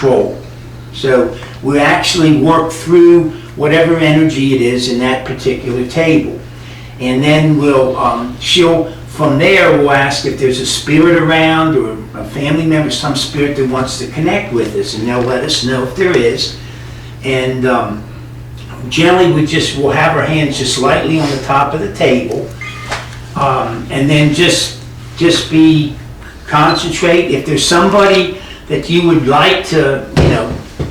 control. So we actually work through whatever energy it is in that particular table. And then from there, we'll ask if there's a spirit around or a family member, some spirit that wants to connect with us, and they'll let us know if there is. And generally we'll have our hands just lightly on the top of the table, and then just concentrate. If there's somebody that you would like to,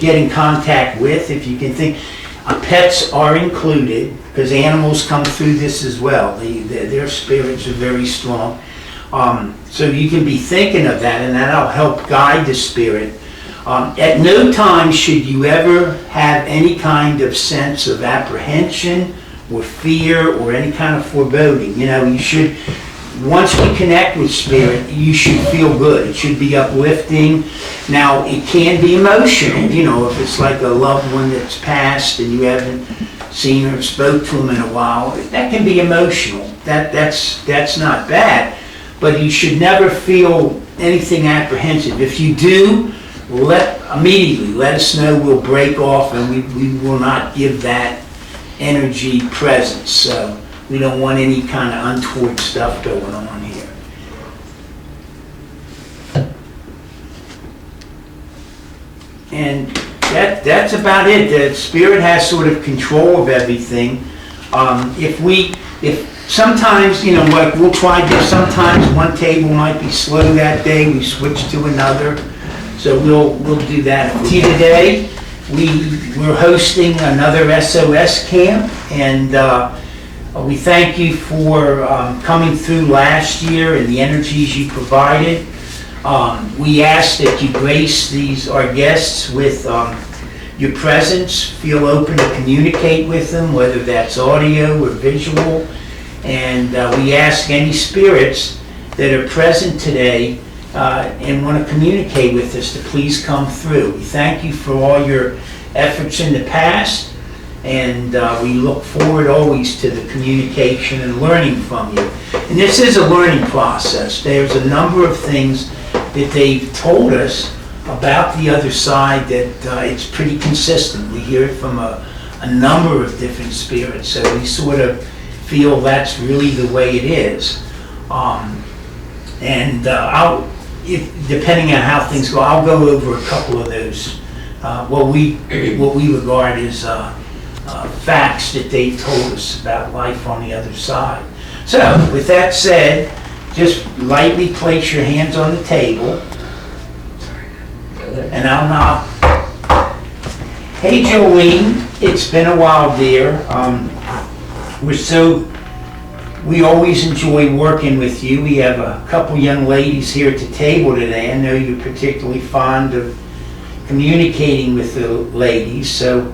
get in contact with, if you can think, pets are included, because animals come through this as well. Their spirits are very strong. So you can be thinking of that, and that'll help guide the spirit. At no time should you ever have any kind of sense of apprehension or fear or any kind of foreboding. You should, once we connect with spirit, you should feel good. It should be uplifting. Now, it can be emotional, if it's like a loved one that's passed and you haven't seen or spoke to them in a while, that can be emotional. That's not bad, but you should never feel anything apprehensive. If you do, immediately let us know. We'll break off, and we will not give that energy presence. So we don't want any kind of untoward stuff going on here. And that's about it. The spirit has sort of control of everything. If sometimes, like we'll try this, sometimes one table might be slow that day, we switch to another. So we'll do that. Today, we're hosting another SOS camp, and we thank you for coming through last year and the energies you provided. We ask that you grace our guests with your presence. Feel open to communicate with them, whether that's audio or visual. And we ask any spirits that are present today and want to communicate with us to please come through. We thank you for all your efforts in the past, and we look forward always to the communication and learning from you. And this is a learning process. There's a number of things that they've told us about the other side that it's pretty consistent. We hear it from a number of different spirits, so we sort of feel that's really the way it is. Depending on how things go, I'll go over a couple of those, what we regard as facts that they've told us about life on the other side. So, with that said, just lightly place your hands on the table, and I'll knock. Hey Jolene, it's been a while, dear. We always enjoy working with you. We have a couple young ladies here at the table today. I know you're particularly fond of communicating with the ladies, so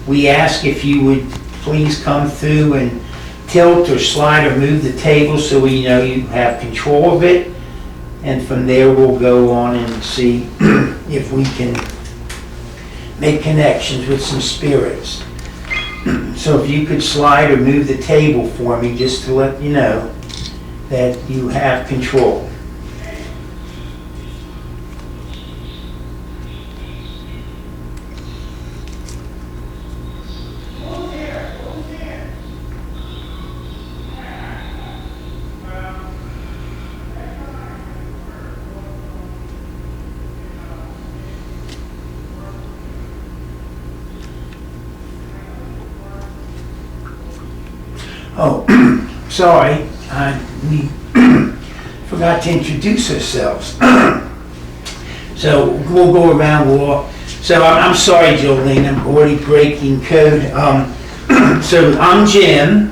we ask if you would please come through and tilt or slide or move the table so we know you have control of it, and from there we'll go on and see if we can make connections with some spirits. So if you could slide or move the table for me, just to let you know that you have control. Oh, sorry, we forgot to introduce ourselves. So we'll go around, so I'm sorry, Jolene, I'm already breaking code. So I'm Jim.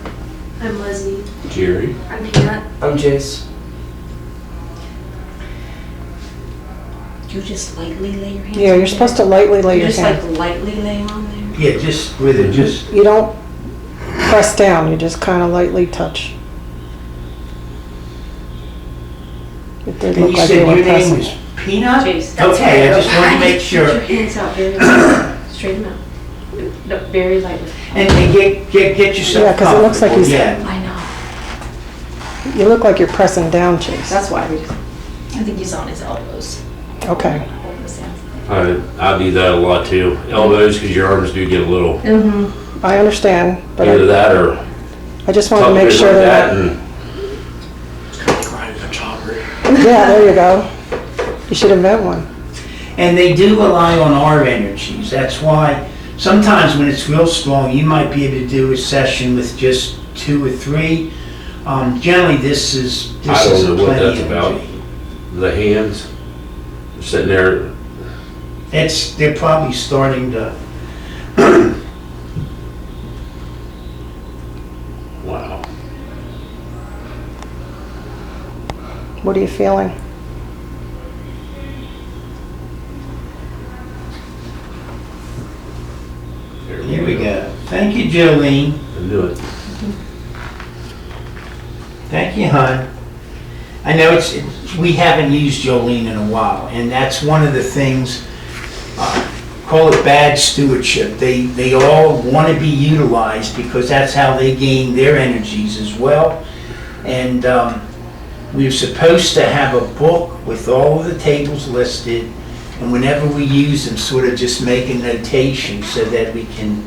I'm Leslie. Jerry. I'm Peanut. I'm Jace. You just lightly lay your hands Yeah, on you're supposed to there? lightly lay You your just hand. like lightly lay them on there? Yeah, just with it, just. You don't press down, you just kind of lightly touch. It did And look you like said you were your name pressing. was Peanut? Jace. Okay, I just wanted to make Put sure. your hands out very straight them out. No, very lightly. And get yourself Yeah, 'cause it looks like comfortable, he's- yeah. I know. You look like you're pressing down, Chase. That's why I think he's on his elbows. Okay. Holding his hands I do that a lot too. Elbows, because your arms do get a little, Mm-hmm. I understand, but either that or I just want to make something sure like that. that, And yeah, there you go. You should invent one. And they do rely on our energies. That's why sometimes when it's real strong, you might be able to do a session with just 2 or 3. Generally, this is I don't know what plenty that's about. energy. The hands, sitting there, They're probably starting to, wow. What are you feeling? here we go. Thank you, Jolene. I knew it. Thank you, hon. I know we haven't used Jolene in a while, and that's one of the things, call it bad stewardship. They all want to be utilized because that's how they gain their energies as well. And we're supposed to have a book with all of the tables listed, and whenever we use them, sort of just make a notation so that we can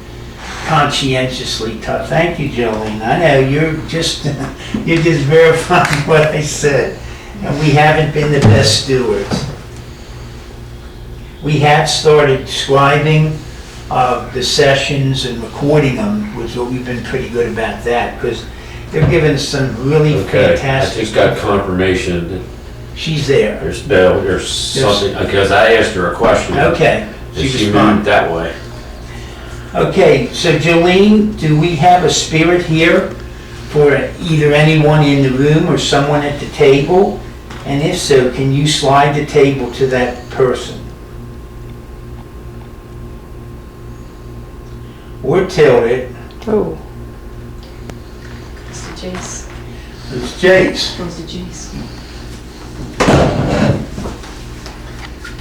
conscientiously talk. Thank you, Jolene. I know you're just verifying what I said, and we haven't been the best stewards. We have started scribing the sessions and recording them, which we've been pretty good about that because they're giving us some really Okay, I fantastic. just got confirmation that She's there. there's something, because I asked her a question. Okay. And She she moved responded. that way. Okay, so Jolene, do we have a spirit here for either anyone in the room or someone at the table? And if so, can you slide the table to that person? Or tilt it. Oh, Goes to Jace. It's Jace. Goes to Jace.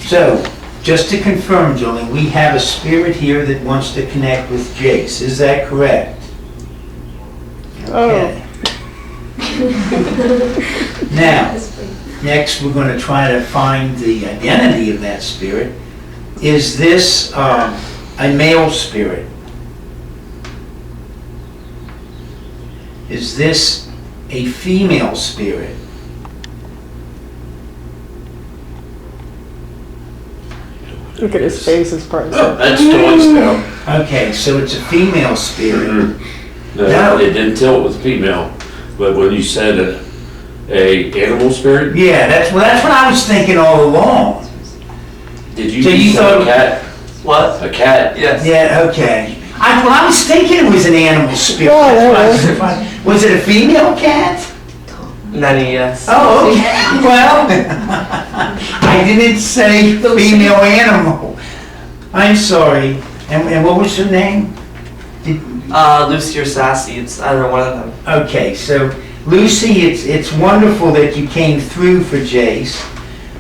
So, just to confirm, Jolene, we have a spirit here that wants to connect with Jace. Is that correct? Okay. Now, next we're going to try to find the identity of that spirit. Is this a male spirit? Is this a female spirit? look at his face, his priceless. That's Dawn's now. Okay, so it's a female spirit. No, No. it didn't tell it was female, but when you said a animal spirit, Yeah, that's what I was thinking all along. did you So you say thought- a cat? What? A cat? Yes. Yeah, okay. Well, I was thinking it was an animal spirit. Oh, there That's it why I was surprised. Was it a female cat? Nanny, yes. Oh, okay. Well, I didn't say female animal. I'm sorry. And what was her name? Lucy or Sassy, it's either one of them. Okay, so Lucy, it's wonderful that you came through for Jace.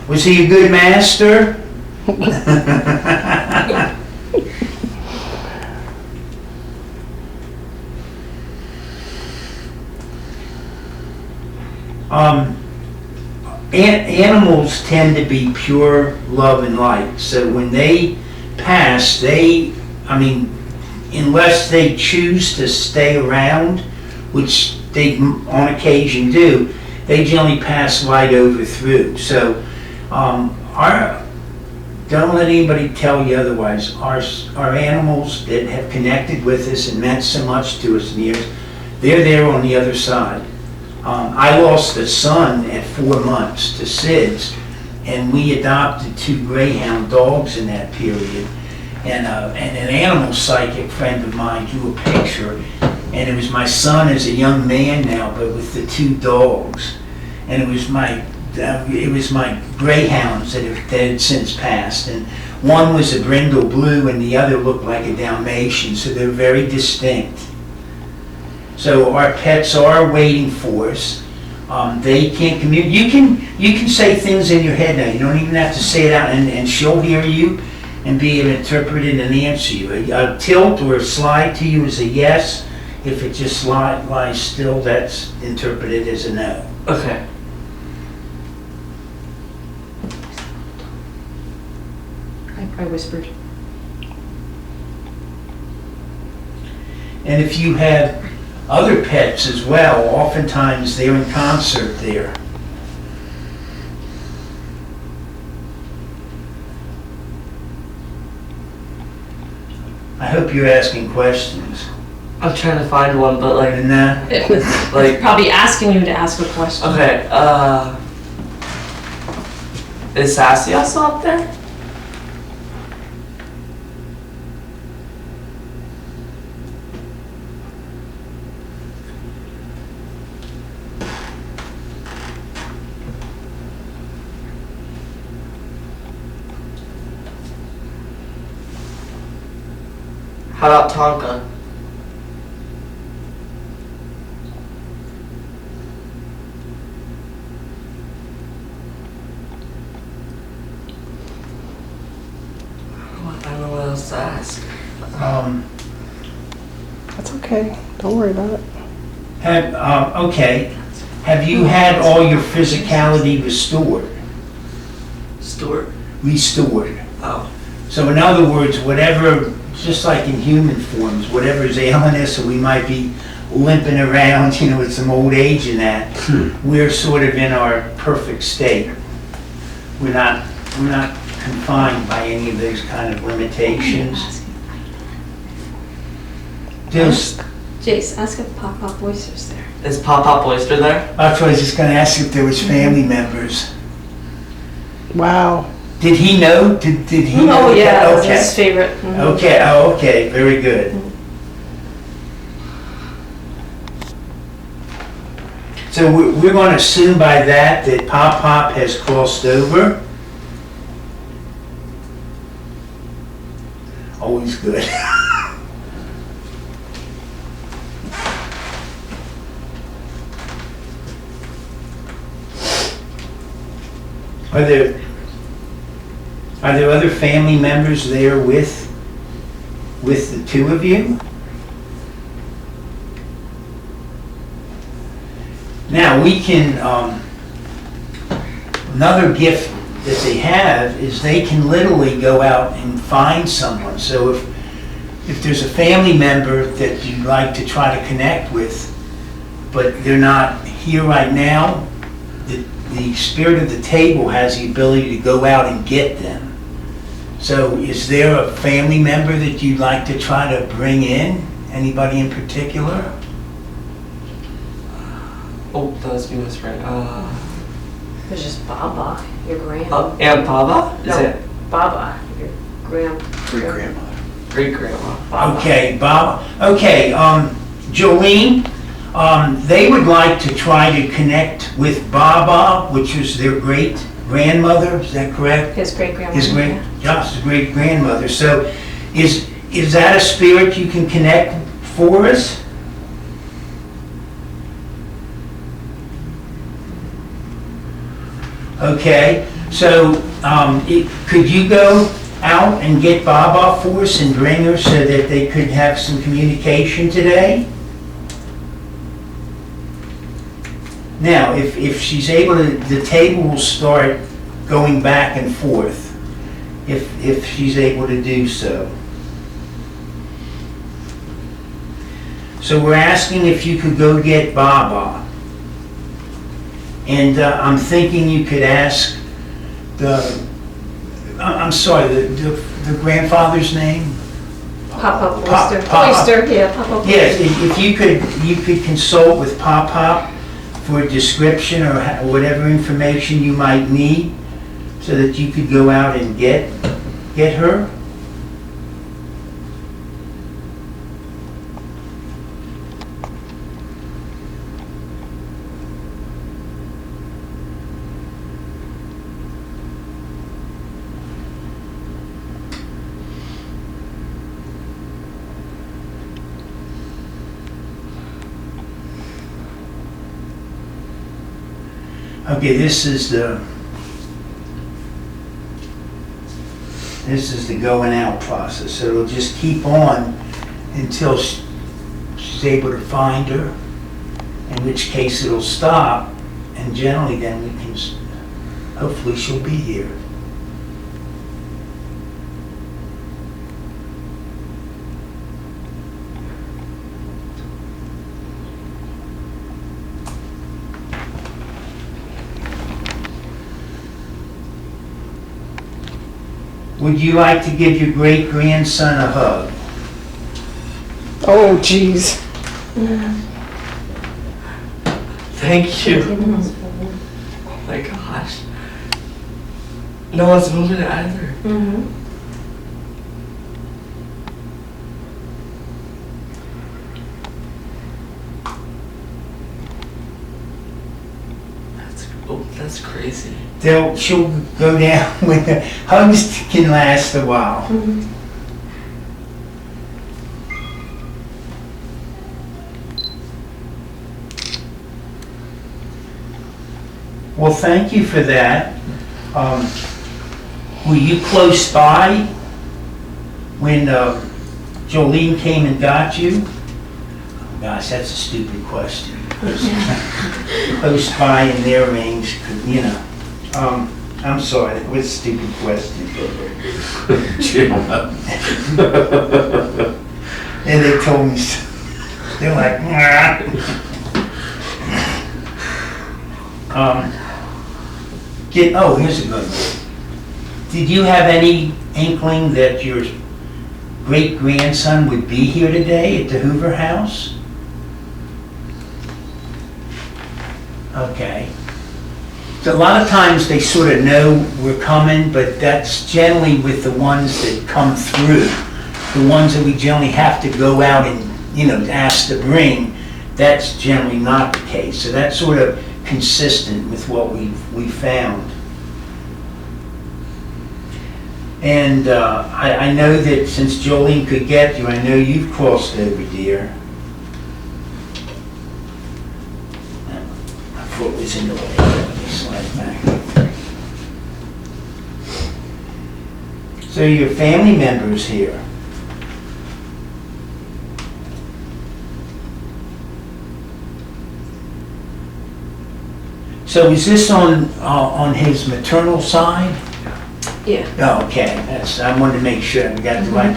Was he a good master? Animals tend to be pure love and light. So when they pass, unless they choose to stay around, which they on occasion do, they generally pass light over through. So don't let anybody tell you otherwise. Our animals that have connected with us and meant so much to us in years, they're there on the other side. I lost a son at 4 months to SIDS, and we adopted 2 greyhound dogs in that period. And an animal psychic friend of mine drew a picture, and it was my son as a young man now, but with the 2 dogs. And it was my greyhounds that had since passed, and one was a brindle blue and the other looked like a Dalmatian, so they're very distinct. So our pets are waiting for us. They can't communicate. You can say things in your head now. You don't even have to say it out, and she'll hear you and be able to interpret it and answer you. A tilt or a slide to you is a yes. If it just lies still, that's interpreted as a no. I whispered. And if you have other pets as well, oftentimes they're in concert there. I hope you're asking questions. I'm trying to find one, but like, And that, It was like, probably asking you to ask a question. okay, is Sassy also up there? How about Tonka? I don't know what else to ask. That's okay. Don't worry about it. okay, have you had all your physicality restored? Stuart? Restored. Oh. So in other words, whatever, just like in human forms, whatever's ailing us, or we might be limping around, with some old age in that, we're sort of in our perfect state. We're not confined by any of those kind of limitations. Just, Jace, ask if Pop Oyster's there. Is Pop Oyster there? that's what I was just gonna ask if there was family members. Wow. Did he know? Did he know? Oh, yeah, that's Okay. his favorite. Mhm. Okay, oh, okay, very good. So we're going to assume by that Pop has crossed over. Always good. Are there other family members there with the two of you? Now, we can, another gift that they have is they can literally go out and find someone. So if there's a family member that you'd like to try to connect with, but they're not here right now, the spirit of the table has the ability to go out and get them. So is there a family member that you'd like to try to bring in? Anybody in particular? Oh, that was me whispering. It's just Baba, your grand. Aunt Baba? Is No. it Baba, your Great-grandmother. great grandma? Baba. Okay, Bob. Okay, Jolene, they would like to try to connect with Baba, which was their great-grandmother, is that correct? His great-grandmother. His great-grandmother. So is that a spirit you can connect for us? Okay, so could you go out and get Baba for us and bring her so that they could have some communication today? Now, if she's able to, the table will start going back and forth, if she's able to do so. So we're asking if you could go get Baba. And I'm thinking you could ask I'm sorry, the grandfather's name? Pop Pop- Oyster. Pop- Oyster, yeah, Pop Oyster. Yes, if you could consult with Pop for a description or whatever information you might need so that you could go out and get her. Okay, this is the going out process. So it'll just keep on until she's able to find her, in which case it'll stop, and generally then we can, hopefully she'll be here. Would you like to give your great-grandson a hug? Oh, jeez. Thank you. Oh my gosh. No one's moving it either. Mhm. That's crazy. She'll go down with the hugs can last a while. Mhm. Well, thank you for that. Were you close by when Jolene came and got you? Oh, gosh, that's a stupid question. Close by in their range, you know. I'm sorry, that was a stupid question. And they told me, they're like, here's a good one. Did you have any inkling that your great-grandson would be here today at the Hoover house? Okay. So a lot of times they sort of know we're coming, but that's generally with the ones that come through. The ones that we generally have to go out and, ask to bring, that's generally not the case. So that's sort of consistent with what we found. And I know that since Jolene could get you, I know you've crossed over, dear. My foot was in the way. Let me slide back. So your family members here. So is this on his maternal side? Yeah. Oh, okay, I wanted to make sure we got the right.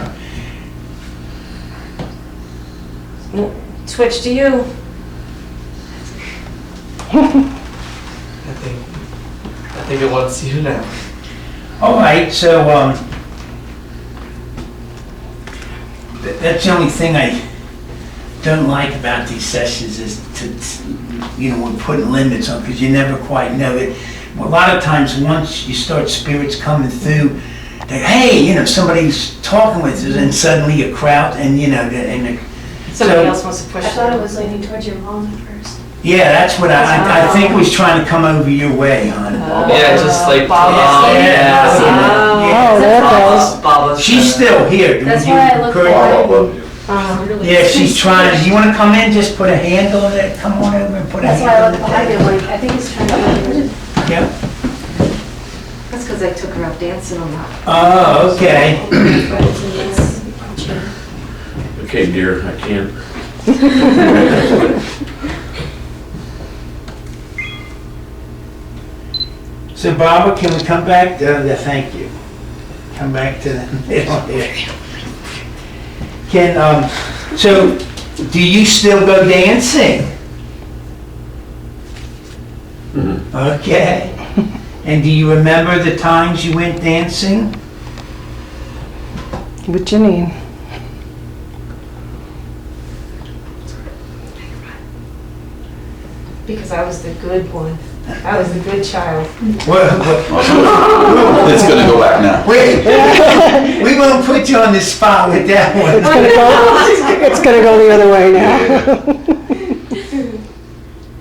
Switch to you. I think it wants you now. All right, so that's the only thing I don't like about these sessions is we're putting limits on, because you never quite know it. A lot of times, once you start spirits coming through, they, hey, somebody's talking with us, and suddenly a crowd, and Somebody else wants to push I thought it. it was leaning towards your mom at first. yeah, that's what I think was trying to come over your way, hon. Yeah, just like Baba. Yeah. Oh, there it goes. Baba. She's still here. That's Would you why I looked encourage- behind. Yeah, she's trying. You want to come in? Just put a handle on it. Come on over and put a That's why I handle looked on behind it. him, like, I think he's trying to get rid of. Yep. That's because I took her out dancing on that. Oh, okay. Okay, dear, I can't. So Barbara, can we come back? Thank you. Come back to the middle here. So do you still go dancing? Mhm. Okay. And do you remember the times you went dancing? With Janine. Because I was the good one. I was the good child. It's gonna go back now. Wait, we won't put you on the spot with that one. It's gonna go the other way now.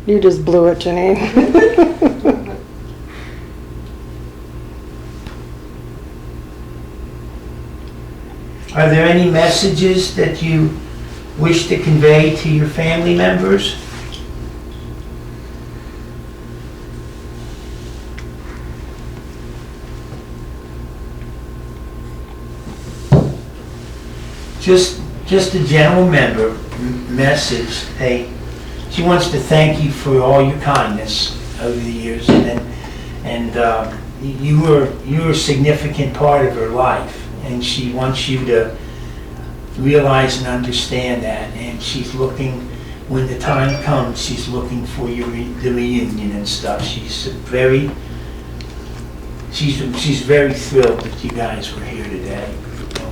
You just blew it, Janine. Are there any messages that you wish to convey to your family members? Just a general message. Hey, she wants to thank you for all your kindness over the years, and you were a significant part of her life, and she wants you to realize and understand that. And she's looking, when the time comes, she's looking for the reunion and stuff. She's she's very thrilled that you guys were here today.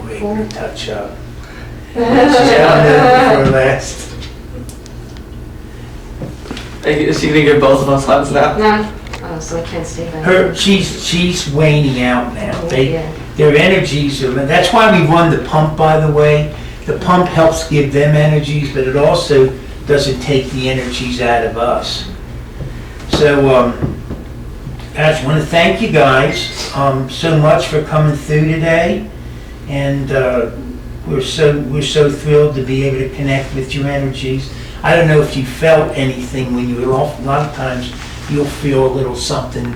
We're able to touch up. She's down there for last. Is she gonna give both of us hugs now? No, oh, so I can't stay back. She's waning out now. Yeah. Their energies are, that's why we run the pump, by the way. The pump helps give them energies, but it also doesn't take the energies out of us. So, I just want to thank you guys so much for coming through today, and we're so thrilled to be able to connect with your energies. I don't know if you felt anything when you were off. A lot of times you'll feel a little something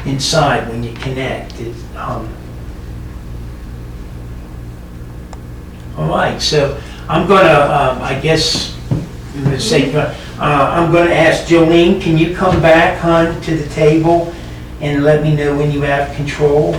inside when you connect. All right, so I'm gonna, I guess, I'm gonna say, I'm gonna ask Jolene, can you come back, hon, to the table and let me know when you have control?